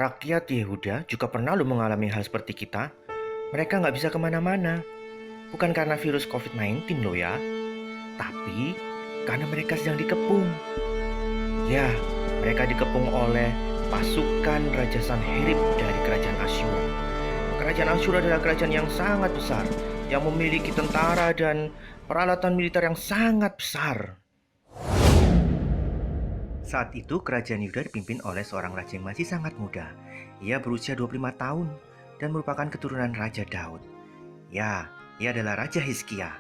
rakyat Yehuda juga pernah loh mengalami hal seperti kita. Mereka nggak bisa kemana-mana. Bukan karena virus COVID-19 loh ya, tapi karena mereka sedang dikepung. Ya, mereka dikepung oleh pasukan Raja Sanherib dari Kerajaan Asyur. Kerajaan Asyur adalah kerajaan yang sangat besar, yang memiliki tentara dan peralatan militer yang sangat besar. Saat itu kerajaan Yehuda dipimpin oleh seorang raja yang masih sangat muda. Ia berusia 25 tahun dan merupakan keturunan Raja Daud. Ya, ia adalah Raja Hizkia.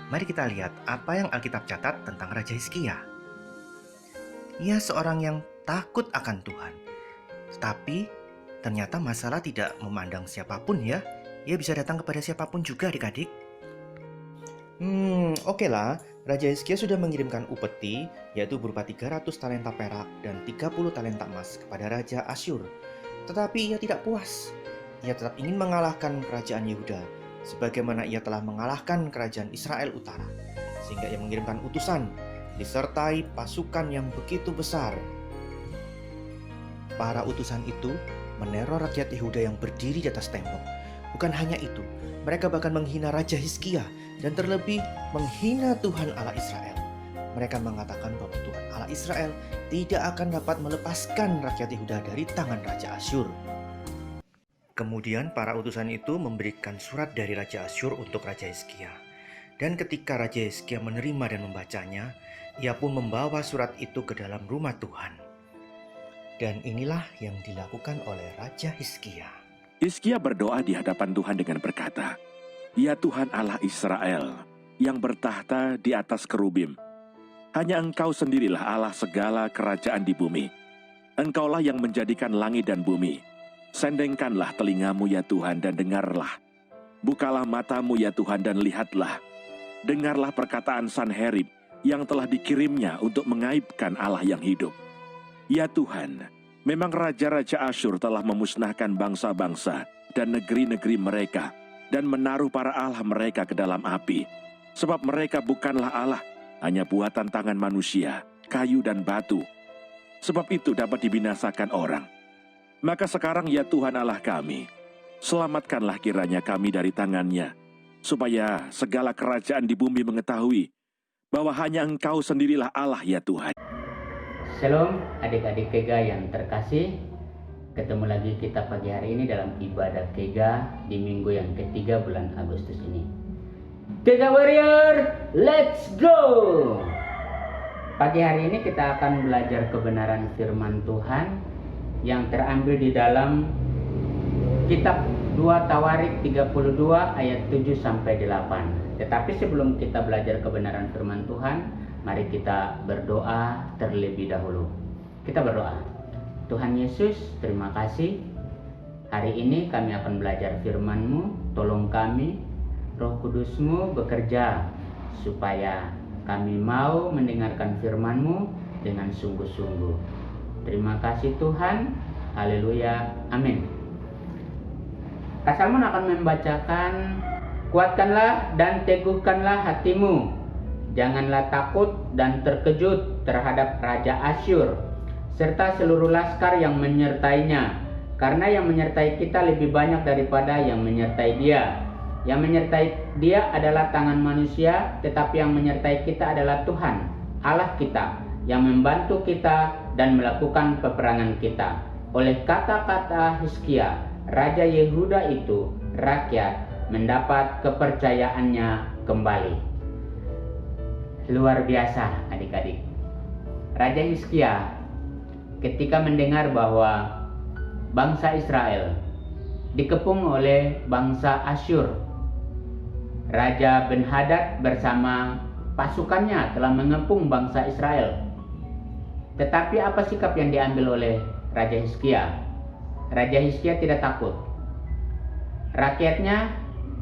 Mari kita lihat apa yang Alkitab catat tentang Raja Hizkia. Ia seorang yang takut akan Tuhan. Tetapi ternyata masalah tidak memandang siapapun ya. Ia bisa datang kepada siapapun juga adik-adik. Oke lah. Raja Hizkia sudah mengirimkan upeti, yaitu berupa 300 talenta perak dan 30 talenta emas kepada Raja Asyur. Tetapi ia tidak puas. Ia tetap ingin mengalahkan kerajaan Yehuda, sebagaimana ia telah mengalahkan kerajaan Israel Utara. Sehingga ia mengirimkan utusan, disertai pasukan yang begitu besar. Para utusan itu meneror rakyat Yehuda yang berdiri di atas tembok. Bukan hanya itu, mereka bahkan menghina Raja Hizkia dan terlebih menghina Tuhan Allah Israel. Mereka mengatakan bahwa Tuhan Allah Israel tidak akan dapat melepaskan rakyat Yehuda dari tangan Raja Asyur. Kemudian para utusan itu memberikan surat dari Raja Asyur untuk Raja Hizkia. Dan ketika Raja Hizkia menerima dan membacanya, ia pun membawa surat itu ke dalam rumah Tuhan. Dan inilah yang dilakukan oleh Raja Hizkia. Hizkia berdoa di hadapan Tuhan dengan berkata, "Ya Tuhan Allah Israel, yang bertahta di atas kerubim, hanya Engkau sendirilah Allah segala kerajaan di bumi. Engkaulah yang menjadikan langit dan bumi. Sendengkanlah telingamu ya Tuhan dan dengarlah. Bukalah matamu ya Tuhan dan lihatlah. Dengarlah perkataan Sanherib yang telah dikirimnya untuk mengaibkan Allah yang hidup. Ya Tuhan, memang raja-raja Asyur telah memusnahkan bangsa-bangsa dan negeri-negeri mereka dan menaruh para allah mereka ke dalam api. Sebab mereka bukanlah Allah, hanya buatan tangan manusia, kayu dan batu. Sebab itu dapat dibinasakan orang. Maka sekarang ya Tuhan Allah kami, selamatkanlah kiranya kami dari tangannya, supaya segala kerajaan di bumi mengetahui bahwa hanya Engkau sendirilah Allah ya Tuhan." Shalom adik-adik Kega yang terkasih. Ketemu lagi kita pagi hari ini dalam ibadah Kega di minggu yang ketiga bulan Agustus ini. Kega Warrior, let's go! Pagi hari ini kita akan belajar kebenaran firman Tuhan yang terambil di dalam kitab 2 Tawarik 32 ayat 7-8. Tetapi sebelum kita belajar kebenaran firman Tuhan, mari kita berdoa terlebih dahulu. Kita berdoa. Tuhan Yesus, terima kasih. Hari ini kami akan belajar firman-Mu. Tolong kami, Roh Kudus-Mu bekerja supaya kami mau mendengarkan firman-Mu dengan sungguh-sungguh. Terima kasih Tuhan. Haleluya. Amin. Kak Salmon akan membacakan, "Kuatkanlah dan teguhkanlah hatimu. Janganlah takut dan terkejut terhadap Raja Asyur, serta seluruh laskar yang menyertainya. Karena yang menyertai kita lebih banyak daripada yang menyertai dia. Yang menyertai dia adalah tangan manusia, tetapi yang menyertai kita adalah Tuhan, Allah kita, yang membantu kita dan melakukan peperangan kita." Oleh kata-kata Hizkia, Raja Yehuda itu, rakyat mendapat kepercayaannya kembali. Luar biasa adik-adik. Raja Hizkia ketika mendengar bahwa bangsa Israel dikepung oleh bangsa Asyur, Raja Ben-Hadad bersama pasukannya telah mengepung bangsa Israel. Tetapi apa sikap yang diambil oleh Raja Hizkia? Raja Hizkia tidak takut. Rakyatnya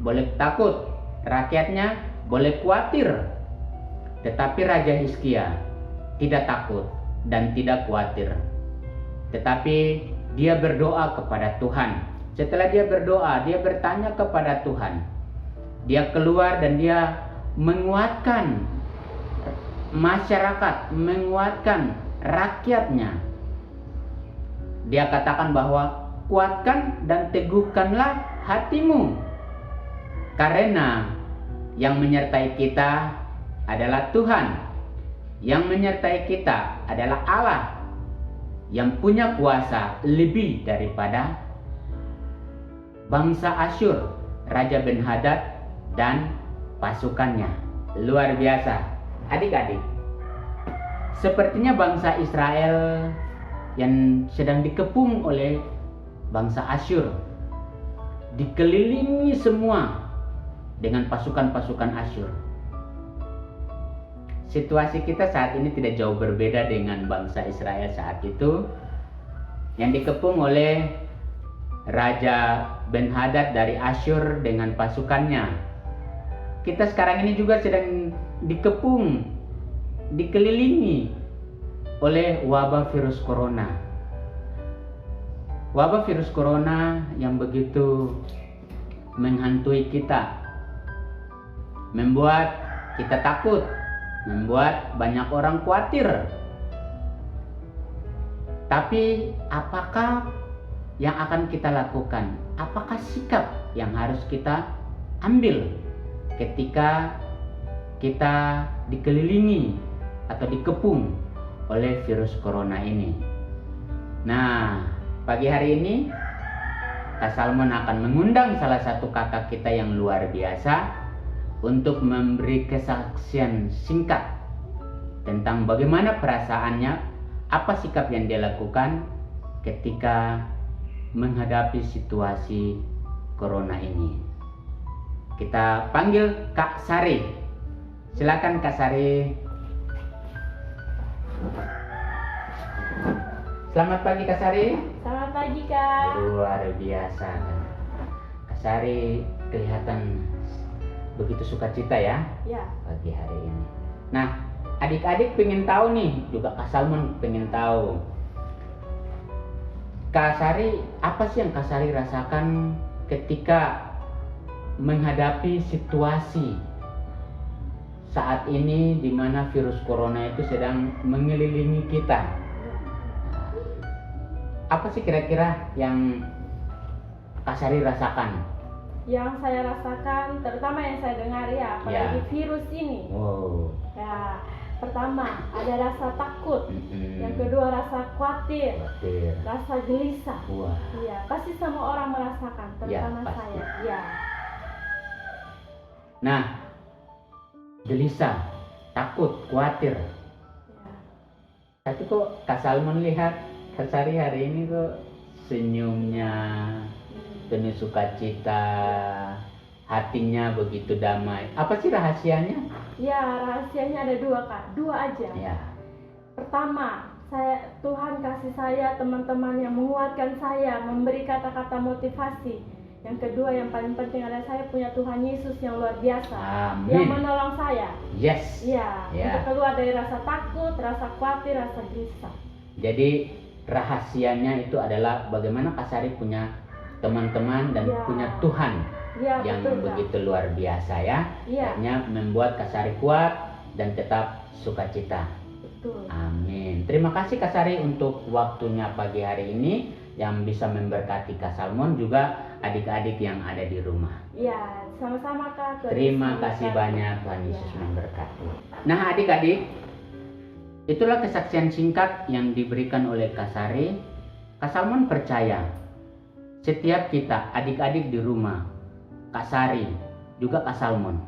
boleh takut, rakyatnya boleh khawatir. Tetapi Raja Hizkia tidak takut dan tidak khawatir. Tetapi dia berdoa kepada Tuhan. Setelah dia berdoa, dia bertanya kepada Tuhan. Dia keluar dan dia menguatkan masyarakat, menguatkan rakyatnya. Dia katakan bahwa kuatkan dan teguhkanlah hatimu. Karena yang menyertai kita adalah Tuhan. Yang menyertai kita adalah Allah yang punya kuasa lebih daripada bangsa Asyur, Raja Ben-Hadad dan pasukannya. Luar biasa. Adik-adik, sepertinya bangsa Israel yang sedang dikepung oleh bangsa Asyur, dikelilingi semua dengan pasukan-pasukan Asyur. Situasi kita saat ini tidak jauh berbeda dengan bangsa Israel saat itu yang dikepung oleh Raja Ben-Hadad dari Asyur dengan pasukannya. Kita sekarang ini juga sedang dikepung, dikelilingi oleh wabah virus corona. Wabah virus corona yang begitu menghantui kita, membuat kita takut, membuat banyak orang khawatir. Tapi apakah yang akan kita lakukan? Apakah sikap yang harus kita ambil ketika kita dikelilingi atau dikepung oleh virus corona ini? Nah, pagi hari ini Kak Salmon akan mengundang salah satu kakak kita yang luar biasa untuk memberi kesaksian singkat tentang bagaimana perasaannya, apa sikap yang dia lakukan ketika menghadapi situasi corona ini. Kita panggil Kak Sari. Silakan Kak Sari. Selamat pagi Kak Sari. Selamat pagi Kak. Luar biasa. Kak Sari kelihatan begitu sukacita ya Ya. pagi hari ini. Nah, adik-adik pengen tahu nih, juga Kak Salmon pengen tahu. Kak Sari, apa sih yang Kak Sari rasakan ketika menghadapi situasi saat ini di mana virus corona itu sedang mengelilingi kita? Apa sih kira-kira yang Kak Sari rasakan? Yang saya rasakan, terutama yang saya dengar ya, apalagi virus ini. Wow. Ya, pertama ada rasa takut, yang kedua rasa khawatir, rasa gelisah. Wah. Iya, pasti semua orang merasakan, terutama pasti. saya. Ya. Nah, gelisah, takut, khawatir. Ya. Tapi kok Kak Salmon lihat Kak Sari hari ini kok senyumnya penuh sukacita, hatinya begitu damai. Apa sih rahasianya? Ya, rahasianya ada dua Kak, dua aja. Ya. Pertama, Tuhan kasih saya teman-teman yang menguatkan saya, memberi kata-kata motivasi. Yang kedua yang paling penting adalah saya punya Tuhan Yesus yang luar biasa, Amin. yang menolong saya. Yes. Iya, Ya. untuk keluar dari rasa takut, rasa khawatir, rasa gelisah. Jadi rahasianya itu adalah bagaimana Kak Sari punya teman-teman dan Ya. punya Tuhan Iya, yang betul Kak. begitu luar biasa ya. Iya, Akhirnya membuat Kak Sari kuat dan tetap sukacita. betul. Amin. Terima kasih Kak Sari untuk waktunya pagi hari ini yang bisa memberkati Kak Salmon juga adik-adik yang ada di rumah. Iya, sama-sama Kak. Tuhan Terima Yesus kasih memberkati. banyak, Tuhan Yesus Ya. memberkati. Nah adik-adik, itulah kesaksian singkat yang diberikan oleh Kak Sari. Kak Salmon percaya setiap kita adik-adik di rumah, Kak Sari juga Kak Salmon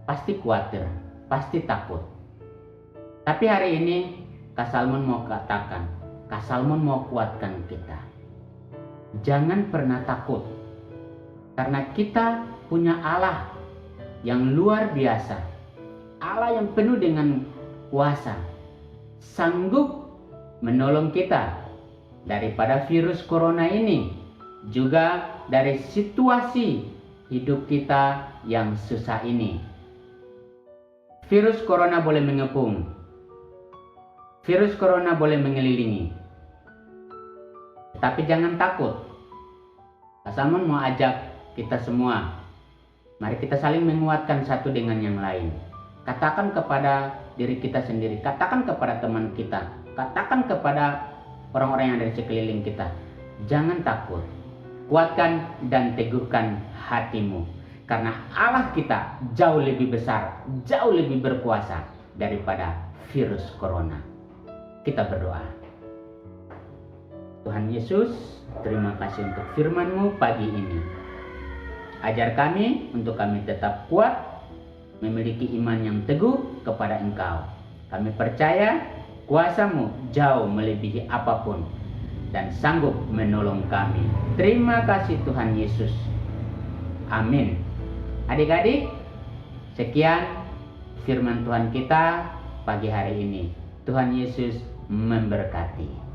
pasti khawatir, pasti takut. Tapi hari ini Kak Salmon mau katakan, Kak Salmon mau kuatkan kita. Jangan pernah takut, karena kita punya Allah yang luar biasa, Allah yang penuh dengan kuasa, sanggup menolong kita daripada virus corona ini, juga dari situasi hidup kita yang susah ini. Virus corona boleh mengepung, virus corona boleh mengelilingi, tapi jangan takut. Kak Salmon mau ajak kita semua, mari kita saling menguatkan satu dengan yang lain. Katakan kepada diri kita sendiri, katakan kepada teman kita, katakan kepada orang-orang yang ada di sekeliling kita, jangan takut, Kuatkan dan teguhkan hatimu, karena Allah kita jauh lebih besar, jauh lebih berkuasa daripada virus corona. Kita berdoa. Tuhan Yesus, terima kasih untuk firman-Mu pagi ini. Ajar kami untuk kami tetap kuat, memiliki iman yang teguh kepada Engkau. Kami percaya kuasa-Mu jauh melebihi apapun dan sanggup menolong kami. Terima kasih Tuhan Yesus. Amin. Adik-adik, sekian firman Tuhan kita pagi hari ini. Tuhan Yesus memberkati.